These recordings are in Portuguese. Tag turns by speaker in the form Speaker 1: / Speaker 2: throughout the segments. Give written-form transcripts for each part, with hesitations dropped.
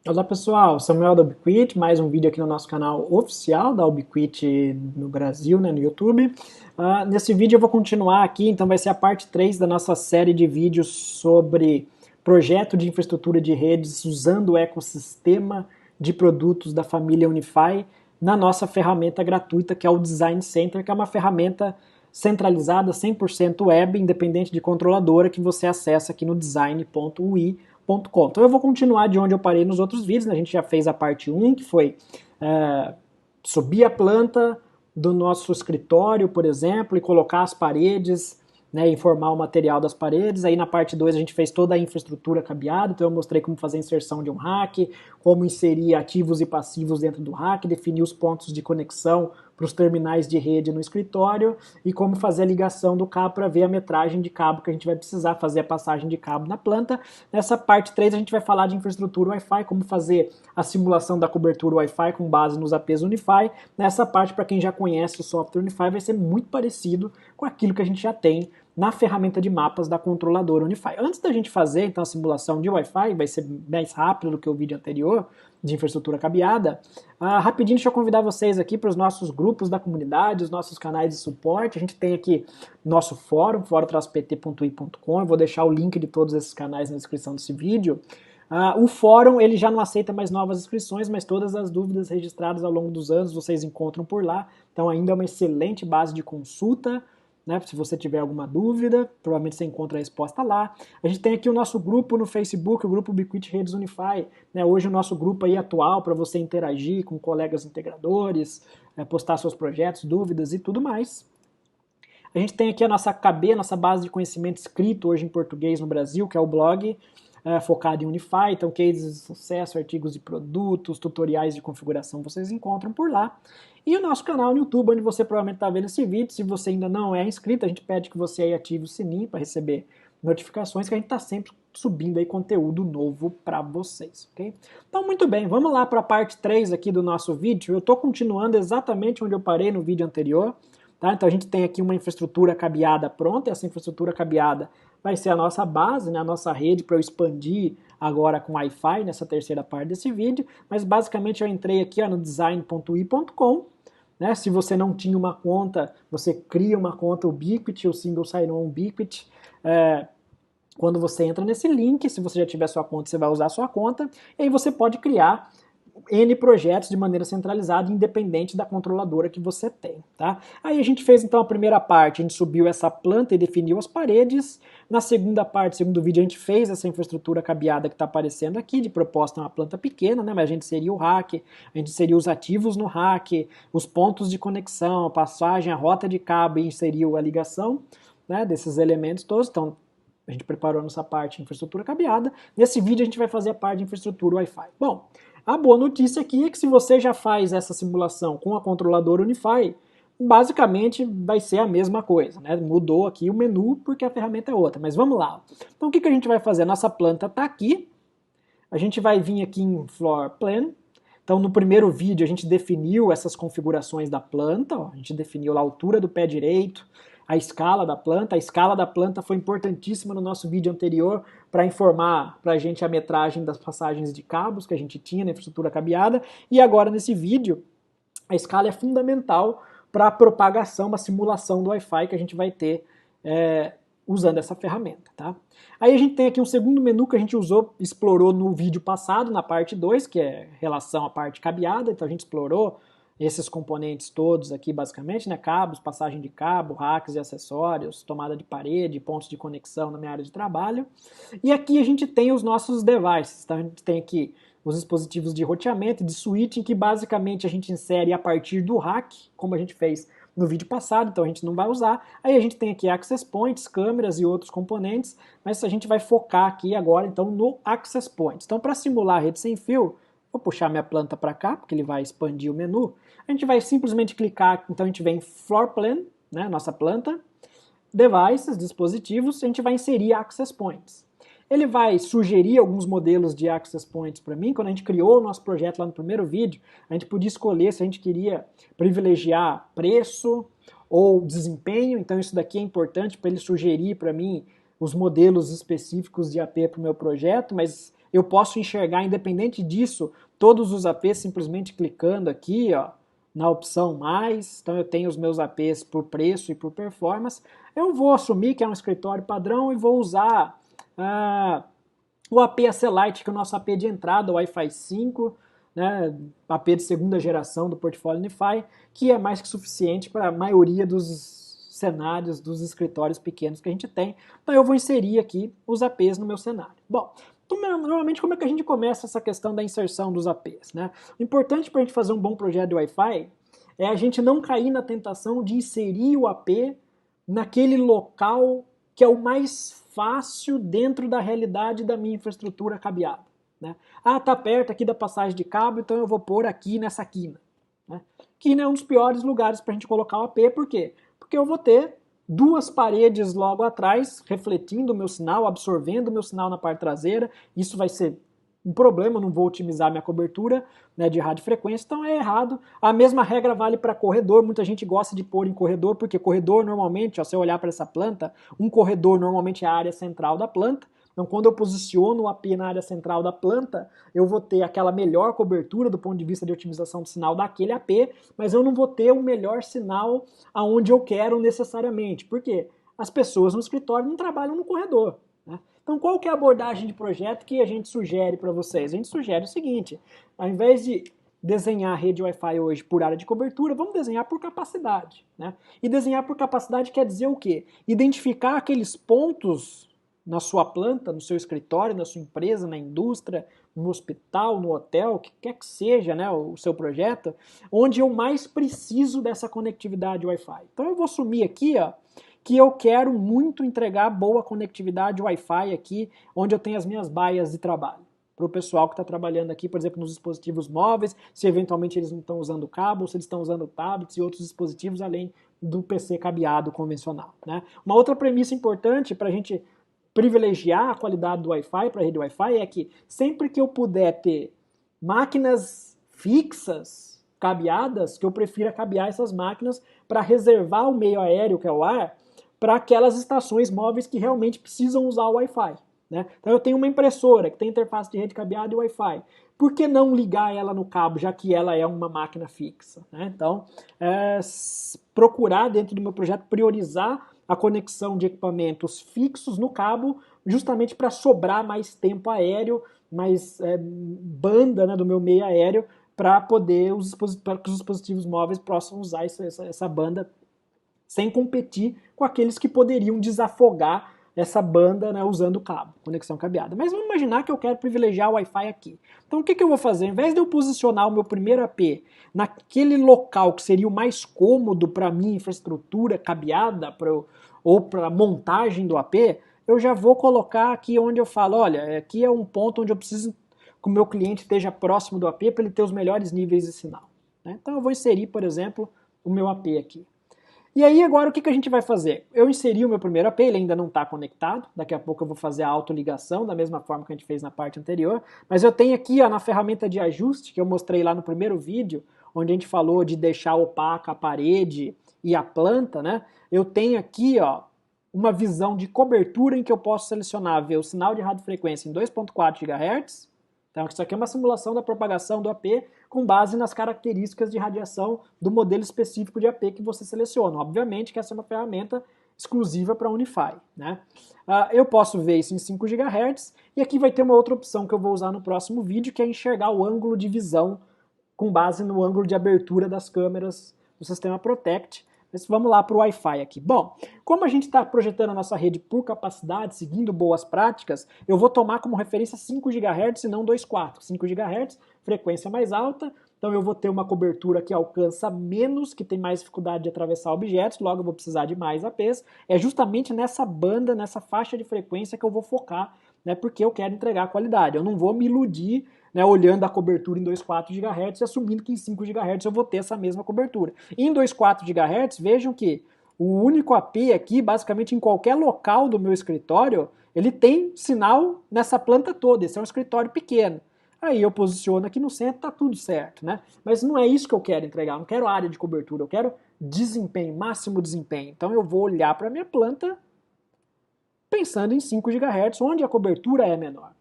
Speaker 1: Olá pessoal, Samuel da Ubiquit, mais um vídeo aqui no nosso canal oficial da Ubiquit no Brasil, né, no YouTube. Nesse vídeo eu vou continuar aqui, então vai ser a parte 3 da nossa série de vídeos sobre projeto de infraestrutura de redes usando o ecossistema de produtos da família Unify na nossa ferramenta gratuita que é o Design Center, que é uma ferramenta centralizada 100% web, independente de controladora, que você acessa aqui no design.ui.com. Então eu vou continuar de onde eu parei nos outros vídeos, né? A gente já fez a parte 1, que foi subir a planta do nosso escritório, por exemplo, e colocar as paredes, né, informar o material das paredes. Aí na parte 2 a gente fez toda a infraestrutura cabeada, então eu mostrei como fazer a inserção de um rack, como inserir ativos e passivos dentro do rack, definir os pontos de conexão para os terminais de rede no escritório e como fazer a ligação do cabo para ver a metragem de cabo que a gente vai precisar, fazer a passagem de cabo na planta. Nessa parte 3 a gente vai falar de infraestrutura Wi-Fi, como fazer a simulação da cobertura Wi-Fi com base nos APs Unify. Nessa parte, para quem já conhece o software Unify, vai ser muito parecido com aquilo que a gente já tem na ferramenta de mapas da controladora Unify. Antes da gente fazer então a simulação de Wi-Fi, vai ser mais rápido do que o vídeo anterior, de infraestrutura cabeada, rapidinho deixa eu convidar vocês aqui para os nossos grupos da comunidade, os nossos canais de suporte. A gente tem aqui nosso fórum, fórum-pt.i.com, eu vou deixar o link de todos esses canais na descrição desse vídeo. O fórum ele já não aceita mais novas inscrições, mas todas as dúvidas registradas ao longo dos anos vocês encontram por lá, então ainda é uma excelente base de consulta. Né, se você tiver alguma dúvida, provavelmente você encontra a resposta lá. A gente tem aqui o nosso grupo no Facebook, o grupo Ubiquit Redes Unify. Né, hoje o nosso grupo aí atual para você interagir com colegas integradores, postar seus projetos, dúvidas e tudo mais. A gente tem aqui a nossa KB, a nossa base de conhecimento escrito hoje em português no Brasil, que é o blog, focado em Unify, então cases de sucesso, artigos de produtos, tutoriais de configuração vocês encontram por lá. E o nosso canal no YouTube, onde você provavelmente está vendo esse vídeo. Se você ainda não é inscrito, a gente pede que você aí ative o sininho para receber notificações, que a gente está sempre subindo aí conteúdo novo para vocês, ok? Então, muito bem, vamos lá para a parte 3 aqui do nosso vídeo. Eu estou continuando exatamente onde eu parei no vídeo anterior. Tá? Então a gente tem aqui uma infraestrutura cabeada pronta, e essa infraestrutura cabeada vai ser a nossa base, né, a nossa rede para eu expandir agora com Wi-Fi nessa terceira parte desse vídeo, mas basicamente eu entrei aqui no design.ui.com, né, se você não tinha uma conta, você cria uma conta Ubiquit, o Single Sign-On Ubiquit, quando você entra nesse link, se você já tiver sua conta, você vai usar a sua conta, e aí você pode criar N projetos de maneira centralizada, independente da controladora que você tem. Tá? Aí a gente fez então a primeira parte, a gente subiu essa planta e definiu as paredes. Na segunda parte, segundo vídeo, a gente fez essa infraestrutura cabeada que está aparecendo aqui, de proposta uma planta pequena, né? Mas a gente inseria o rack, a gente inseria os ativos no rack, os pontos de conexão, a passagem, a rota de cabo e inseriu a ligação, né, desses elementos todos. Então, a gente preparou a nossa parte de infraestrutura cabeada. Nesse vídeo a gente vai fazer a parte de infraestrutura Wi-Fi. Bom, a boa notícia aqui é que se você já faz essa simulação com a controladora Unify, basicamente vai ser a mesma coisa, né? Mudou aqui o menu porque a ferramenta é outra, mas vamos lá. Então o que a gente vai fazer? Nossa planta está aqui, a gente vai vir aqui em Floor Plan. Então no primeiro vídeo a gente definiu essas configurações da planta, ó, a gente definiu a altura do pé direito, a escala da planta. A escala da planta foi importantíssima no nosso vídeo anterior para informar para a gente a metragem das passagens de cabos que a gente tinha na infraestrutura cabeada. E agora nesse vídeo, a escala é fundamental para a propagação, uma simulação do Wi-Fi que a gente vai ter usando essa ferramenta. Tá? Aí a gente tem aqui um segundo menu que a gente explorou no vídeo passado, na parte 2, que é relação à parte cabeada. Então a gente explorou esses componentes todos aqui, basicamente, né? Cabos, passagem de cabo, racks e acessórios, tomada de parede, pontos de conexão na minha área de trabalho. E aqui a gente tem os nossos devices. Então a gente tem aqui os dispositivos de roteamento e de switching, que basicamente a gente insere a partir do rack, como a gente fez no vídeo passado, então a gente não vai usar. Aí a gente tem aqui access points, câmeras e outros componentes, mas a gente vai focar aqui agora então no access points. Então para simular a rede sem fio, vou puxar minha planta para cá, porque ele vai expandir o menu. A gente vai simplesmente clicar, então a gente vem em Floor Plan, né, nossa planta, Devices, dispositivos, a gente vai inserir Access Points. Ele vai sugerir alguns modelos de Access Points para mim. Quando a gente criou o nosso projeto lá no primeiro vídeo, a gente podia escolher se a gente queria privilegiar preço ou desempenho, então isso daqui é importante para ele sugerir para mim os modelos específicos de AP para o meu projeto, mas eu posso enxergar, independente disso, todos os APs simplesmente clicando aqui, ó, na opção mais. Então eu tenho os meus APs por preço e por performance. Eu vou assumir que é um escritório padrão e vou usar o AP Accelite, que é o nosso AP de entrada, o Wi-Fi 5, né, AP de segunda geração do portfólio Unify, que é mais que suficiente para a maioria dos cenários dos escritórios pequenos que a gente tem. Então eu vou inserir aqui os APs no meu cenário. Bom, então, normalmente como é que a gente começa essa questão da inserção dos APs? Né? O importante para a gente fazer um bom projeto de Wi-Fi é a gente não cair na tentação de inserir o AP naquele local que é o mais fácil dentro da realidade da minha infraestrutura cabeada. Né? Ah, tá perto aqui da passagem de cabo, então eu vou pôr aqui nessa quina. Né? Quina é um dos piores lugares para a gente colocar o AP, por quê? Porque eu vou ter duas paredes logo atrás, refletindo o meu sinal, absorvendo o meu sinal na parte traseira. Isso vai ser um problema, eu não vou otimizar minha cobertura, né, de radiofrequência, então é errado. A mesma regra vale para corredor, muita gente gosta de pôr em corredor, porque corredor normalmente, ó, se eu olhar para essa planta, um corredor normalmente é a área central da planta. Então, quando eu posiciono o AP na área central da planta, eu vou ter aquela melhor cobertura do ponto de vista de otimização do sinal daquele AP, mas eu não vou ter o melhor sinal aonde eu quero necessariamente. Por quê? As pessoas no escritório não trabalham no corredor. Né? Então, qual que é a abordagem de projeto que a gente sugere para vocês? A gente sugere o seguinte, ao invés de desenhar a rede Wi-Fi hoje por área de cobertura, vamos desenhar por capacidade. Né? E desenhar por capacidade quer dizer o quê? Identificar aqueles pontos na sua planta, no seu escritório, na sua empresa, na indústria, no hospital, no hotel, o que quer que seja, né, o seu projeto, onde eu mais preciso dessa conectividade Wi-Fi. Então eu vou assumir aqui, ó, que eu quero muito entregar boa conectividade Wi-Fi aqui, onde eu tenho as minhas baias de trabalho. Para o pessoal que está trabalhando aqui, por exemplo, nos dispositivos móveis, se eventualmente eles não estão usando cabo, se eles estão usando tablets e outros dispositivos, além do PC cabeado convencional. Né? Uma outra premissa importante para a gente privilegiar a qualidade do Wi-Fi para a rede Wi-Fi é que sempre que eu puder ter máquinas fixas, cabeadas, que eu prefira cabear essas máquinas para reservar o meio aéreo, que é o ar, para aquelas estações móveis que realmente precisam usar o Wi-Fi. Né? Então eu tenho uma impressora que tem interface de rede cabeada e Wi-Fi. Por que não ligar ela no cabo, já que ela é uma máquina fixa? Né? Então, procurar dentro do meu projeto priorizar a conexão de equipamentos fixos no cabo, justamente para sobrar mais tempo aéreo, mais banda, né, do meu meio aéreo, para poder para que os dispositivos móveis possam usar essa banda sem competir com aqueles que poderiam desafogar essa banda, né, usando o cabo, conexão cabeada. Mas vamos imaginar que eu quero privilegiar o Wi-Fi aqui. Então o que eu vou fazer? Ao invés de eu posicionar o meu primeiro AP naquele local que seria o mais cômodo para a minha infraestrutura cabeada ou para a montagem do AP, eu já vou colocar aqui onde eu falo, olha, aqui é um ponto onde eu preciso que o meu cliente esteja próximo do AP para ele ter os melhores níveis de sinal. Né? Então eu vou inserir, por exemplo, o meu AP aqui. E aí agora o que a gente vai fazer? Eu inseri o meu primeiro AP, ele ainda não está conectado, daqui a pouco eu vou fazer a autoligação, da mesma forma que a gente fez na parte anterior, mas eu tenho aqui ó, na ferramenta de ajuste, que eu mostrei lá no primeiro vídeo, onde a gente falou de deixar opaca a parede e a planta, né? Eu tenho aqui ó, uma visão de cobertura em que eu posso selecionar, ver o sinal de radiofrequência em 2.4 GHz, então, isso aqui é uma simulação da propagação do AP com base nas características de radiação do modelo específico de AP que você seleciona. Obviamente que essa é uma ferramenta exclusiva para a Unify. Né? Eu posso ver isso em 5 GHz e aqui vai ter uma outra opção que eu vou usar no próximo vídeo, que é enxergar o ângulo de visão com base no ângulo de abertura das câmeras do sistema Protect. Mas vamos lá para o Wi-Fi aqui. Bom, como a gente está projetando a nossa rede por capacidade, seguindo boas práticas, eu vou tomar como referência 5 GHz e não 2.4. 5 GHz, frequência mais alta, então eu vou ter uma cobertura que alcança menos, que tem mais dificuldade de atravessar objetos, logo eu vou precisar de mais APs. É justamente nessa banda, nessa faixa de frequência que eu vou focar, né, porque eu quero entregar qualidade. Eu não vou me iludir, né, olhando a cobertura em 2.4 GHz e assumindo que em 5 GHz eu vou ter essa mesma cobertura. Em 2.4 GHz, vejam que o único AP aqui, basicamente em qualquer local do meu escritório, ele tem sinal nessa planta toda. Esse é um escritório pequeno. Aí eu posiciono aqui no centro, tá tudo certo, né? Mas não é isso que eu quero entregar, eu não quero área de cobertura, eu quero desempenho, máximo desempenho. Então eu vou olhar para a minha planta pensando em 5 GHz, onde a cobertura é menor.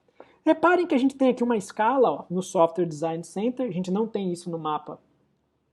Speaker 1: Reparem que a gente tem aqui uma escala ó, no Software Design Center, a gente não tem isso no mapa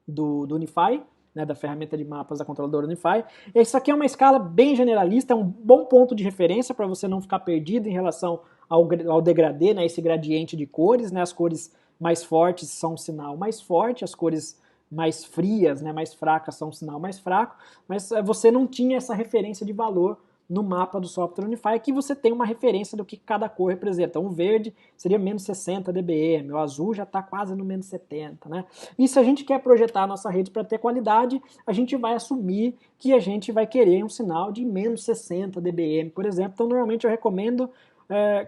Speaker 1: do Unify, né, da ferramenta de mapas da controladora Unify. Isso aqui é uma escala bem generalista, é um bom ponto de referência para você não ficar perdido em relação ao degradê, né, esse gradiente de cores. Né, as cores mais fortes são um sinal mais forte, as cores mais frias, né, mais fracas são um sinal mais fraco, mas você não tinha essa referência de valor no mapa do Software Unify, que você tem uma referência do que cada cor representa. Então, o verde seria menos 60 dBm, o azul já está quase no menos 70. Né? E se a gente quer projetar a nossa rede para ter qualidade, a gente vai assumir que a gente vai querer um sinal de menos 60 dBm, por exemplo. Então, normalmente eu recomendo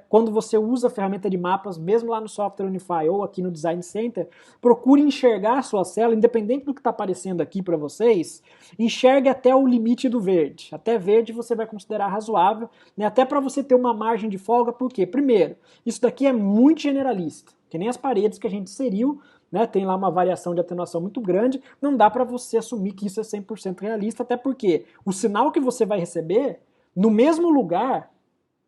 Speaker 1: quando você usa a ferramenta de mapas, mesmo lá no Software Unify ou aqui no Design Center, procure enxergar a sua célula, independente do que está aparecendo aqui para vocês, enxergue até o limite do verde. Até verde você vai considerar razoável, né? Até para você ter uma margem de folga, por quê? Primeiro, isso daqui é muito generalista, que nem as paredes que a gente inseriu, né, tem lá uma variação de atenuação muito grande, não dá para você assumir que isso é 100% realista, até porque o sinal que você vai receber, no mesmo lugar,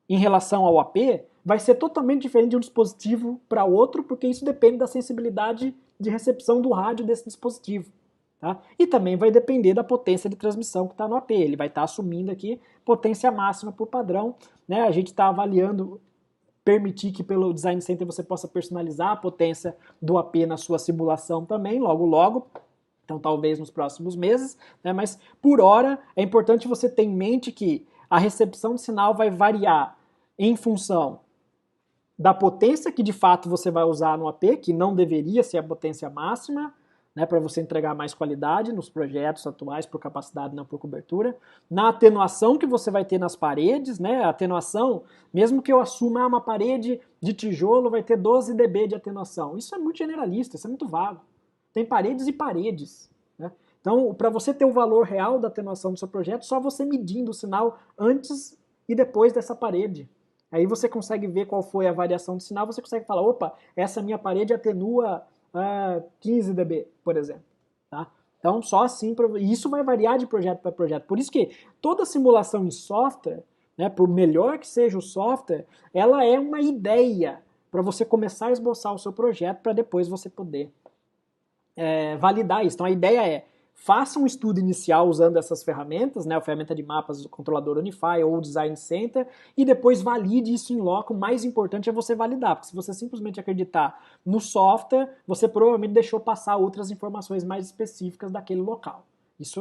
Speaker 1: em relação ao AP, vai ser totalmente diferente de um dispositivo para outro, porque isso depende da sensibilidade de recepção do rádio desse dispositivo. Tá? E também vai depender da potência de transmissão que está no AP. Ele vai estar assumindo aqui potência máxima por padrão. Né? A gente está avaliando, permitir que pelo Design Center você possa personalizar a potência do AP na sua simulação também, logo logo. Então talvez nos próximos meses. Né? Mas por hora é importante você ter em mente que a recepção de sinal vai variar em função da potência que de fato você vai usar no AP, que não deveria ser a potência máxima, né, para você entregar mais qualidade nos projetos atuais por capacidade, não por cobertura. Na atenuação que você vai ter nas paredes, né, a atenuação, mesmo que eu assuma uma parede de tijolo, vai ter 12 dB de atenuação. Isso é muito generalista, isso é muito vago. Tem paredes e paredes. Né? Então, para você ter o valor real da atenuação do seu projeto, só você medindo o sinal antes e depois dessa parede. Aí você consegue ver qual foi a variação do sinal, você consegue falar, opa, essa minha parede atenua 15 dB, por exemplo. Tá? Então, só assim, isso vai variar de projeto para projeto. Por isso que toda simulação em software, né, por melhor que seja o software, ela é uma ideia para você começar a esboçar o seu projeto para depois você poder validar isso. Então, a ideia é, faça um estudo inicial usando essas ferramentas, né, a ferramenta de mapas do controlador Unify ou o Design Center, e depois valide isso em loco. O mais importante é você validar, porque se você simplesmente acreditar no software, você provavelmente deixou passar outras informações mais específicas daquele local. Isso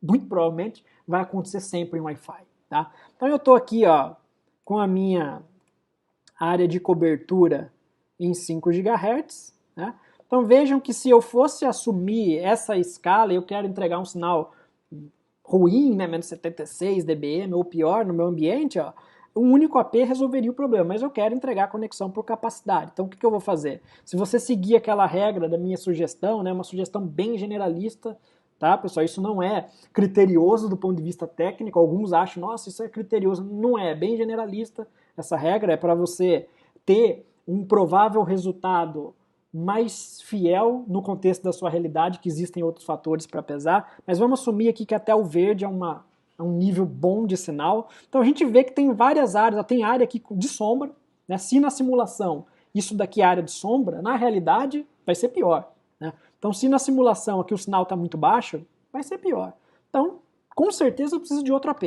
Speaker 1: muito provavelmente vai acontecer sempre em Wi-Fi. Tá? Então eu estou aqui com a minha área de cobertura em 5 GHz, né? Então vejam que se eu fosse assumir essa escala e eu quero entregar um sinal ruim, né, menos 76 dBm ou pior no meu ambiente, um único AP resolveria o problema, mas eu quero entregar conexão por capacidade. Então o que eu vou fazer? Se você seguir aquela regra da minha sugestão, né, uma sugestão bem generalista, tá, pessoal? Isso não é criterioso do ponto de vista técnico. Alguns acham, nossa, isso é criterioso. Não é, bem generalista. Essa regra é para você ter um provável resultado mais fiel no contexto da sua realidade, que existem outros fatores para pesar, mas vamos assumir aqui que até o verde é um nível bom de sinal. Então a gente vê que tem várias áreas, tem área aqui de sombra, né? Se na simulação isso daqui é área de sombra, na realidade vai ser pior. Né? Então se na simulação aqui o sinal está muito baixo, vai ser pior. Então, com certeza eu preciso de outro AP.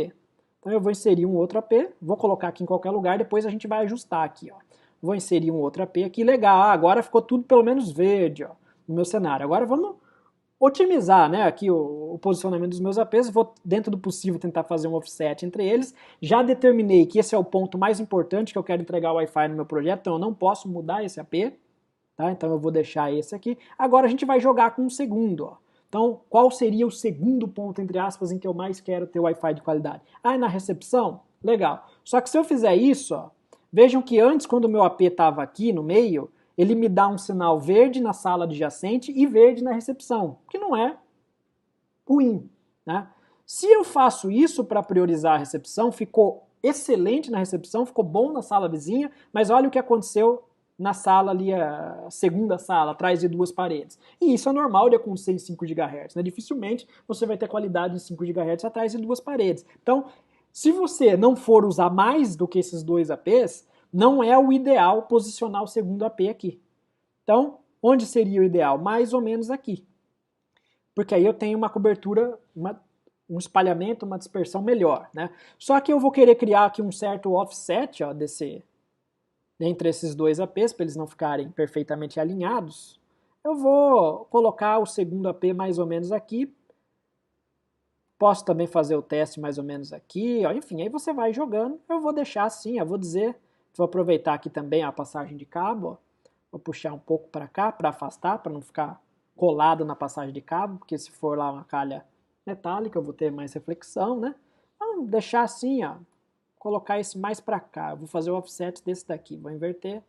Speaker 1: Então eu vou inserir um outro AP, vou colocar aqui em qualquer lugar, depois a gente vai ajustar aqui, Vou inserir um outro AP aqui, legal, agora ficou tudo pelo menos verde, no meu cenário. Agora vamos otimizar, né, aqui o posicionamento dos meus APs, vou, dentro do possível, tentar fazer um offset entre eles. Já determinei que esse é o ponto mais importante que eu quero entregar o Wi-Fi no meu projeto, então eu não posso mudar esse AP, tá? Então eu vou deixar esse aqui. Agora a gente vai jogar com um segundo, Então, qual seria o segundo ponto, entre aspas, em que eu mais quero ter Wi-Fi de qualidade? Na recepção? Legal. Só que se eu fizer isso, vejam que antes, quando o meu AP estava aqui no meio, ele me dá um sinal verde na sala adjacente e verde na recepção, que não é ruim. Né? Se eu faço isso para priorizar a recepção, ficou excelente na recepção, ficou bom na sala vizinha, mas olha o que aconteceu na sala ali, a segunda sala, atrás de duas paredes. E isso é normal de acontecer em 5 GHz. Né? Dificilmente você vai ter qualidade em 5 GHz atrás de duas paredes. Então, se você não for usar mais do que esses dois APs, não é o ideal posicionar o segundo AP aqui. Então, onde seria o ideal? Mais ou menos aqui. Porque aí eu tenho uma cobertura, um espalhamento, uma dispersão melhor, né? Só que eu vou querer criar aqui um certo offset, ó, entre esses dois APs, para eles não ficarem perfeitamente alinhados. Eu vou colocar o segundo AP mais ou menos aqui. Posso também fazer o teste mais ou menos aqui, ó. Enfim, aí você vai jogando. Eu vou deixar assim, eu vou dizer, vou aproveitar aqui também a passagem de cabo, ó. Vou puxar um pouco para cá, para afastar, para não ficar colado na passagem de cabo, porque se for lá uma calha metálica, eu vou ter mais reflexão, né? Então, deixar assim, ó, colocar esse mais para cá. Eu vou fazer o offset desse daqui, vou inverter.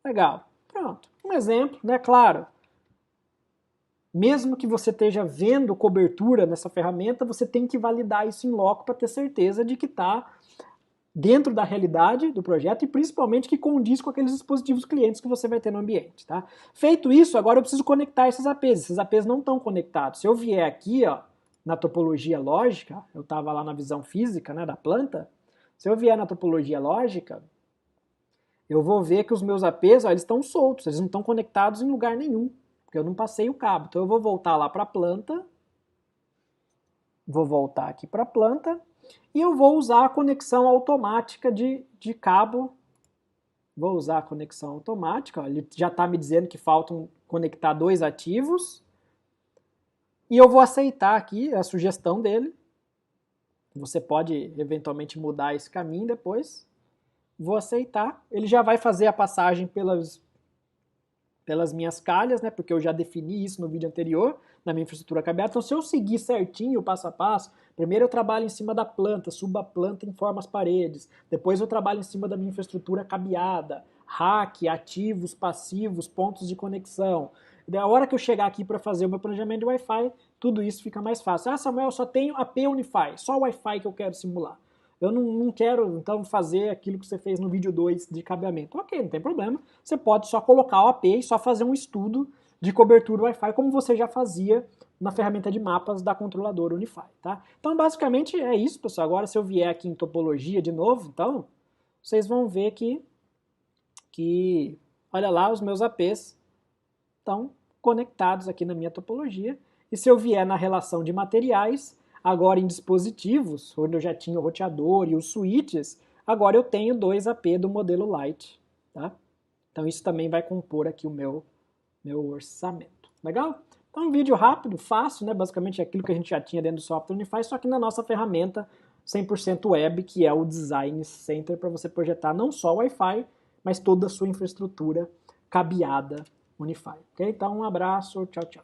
Speaker 1: Legal, pronto. Um exemplo, né? Claro, mesmo que você esteja vendo cobertura nessa ferramenta, você tem que validar isso em loco para ter certeza de que está dentro da realidade do projeto e principalmente que condiz com aqueles dispositivos clientes que você vai ter no ambiente. Tá? Feito isso, agora eu preciso conectar esses APs. Esses APs não estão conectados. Se eu vier aqui, ó, na topologia lógica, eu estava lá na visão física, né, da planta, se eu vier na topologia lógica, eu vou ver que os meus APs, ó, eles estão soltos, eles não estão conectados em lugar nenhum, porque eu não passei o cabo. Então eu vou voltar lá para a planta, vou voltar aqui para a planta, e eu vou usar a conexão automática de cabo. Vou usar a conexão automática, ó, ele já está me dizendo que faltam conectar 2 ativos, e eu vou aceitar aqui a sugestão dele. Você pode eventualmente mudar esse caminho depois. Vou aceitar. Ele já vai fazer a passagem pelas minhas calhas, né? Porque eu já defini isso no vídeo anterior, na minha infraestrutura cabeada. Então, se eu seguir certinho o passo a passo, primeiro eu trabalho em cima da planta, subo a planta, informo as paredes. Depois eu trabalho em cima da minha infraestrutura cabeada, rack, ativos, passivos, pontos de conexão. Da hora que eu chegar aqui para fazer o meu planejamento de Wi-Fi, tudo isso fica mais fácil. Ah, Samuel, eu só tenho AP Unify, só o Wi-Fi que eu quero simular. Eu não quero, então, fazer aquilo que você fez no vídeo 2 de cabeamento. Ok, não tem problema. Você pode só colocar o AP e só fazer um estudo de cobertura Wi-Fi, como você já fazia na ferramenta de mapas da controladora Unify. Tá? Então, basicamente, é isso, pessoal. Agora, se eu vier aqui em topologia de novo, então, vocês vão ver que olha lá, os meus APs estão conectados aqui na minha topologia. E se eu vier na relação de materiais, agora em dispositivos, onde eu já tinha o roteador e os switches, agora eu tenho 2 AP do modelo Lite. Tá? Então isso também vai compor aqui o meu orçamento. Legal? Então um vídeo rápido, fácil, né? Basicamente é aquilo que a gente já tinha dentro do software Unify, só que na nossa ferramenta 100% web, que é o Design Center, para você projetar não só o Wi-Fi, mas toda a sua infraestrutura cabeada Unify. Okay? Então um abraço, tchau, tchau.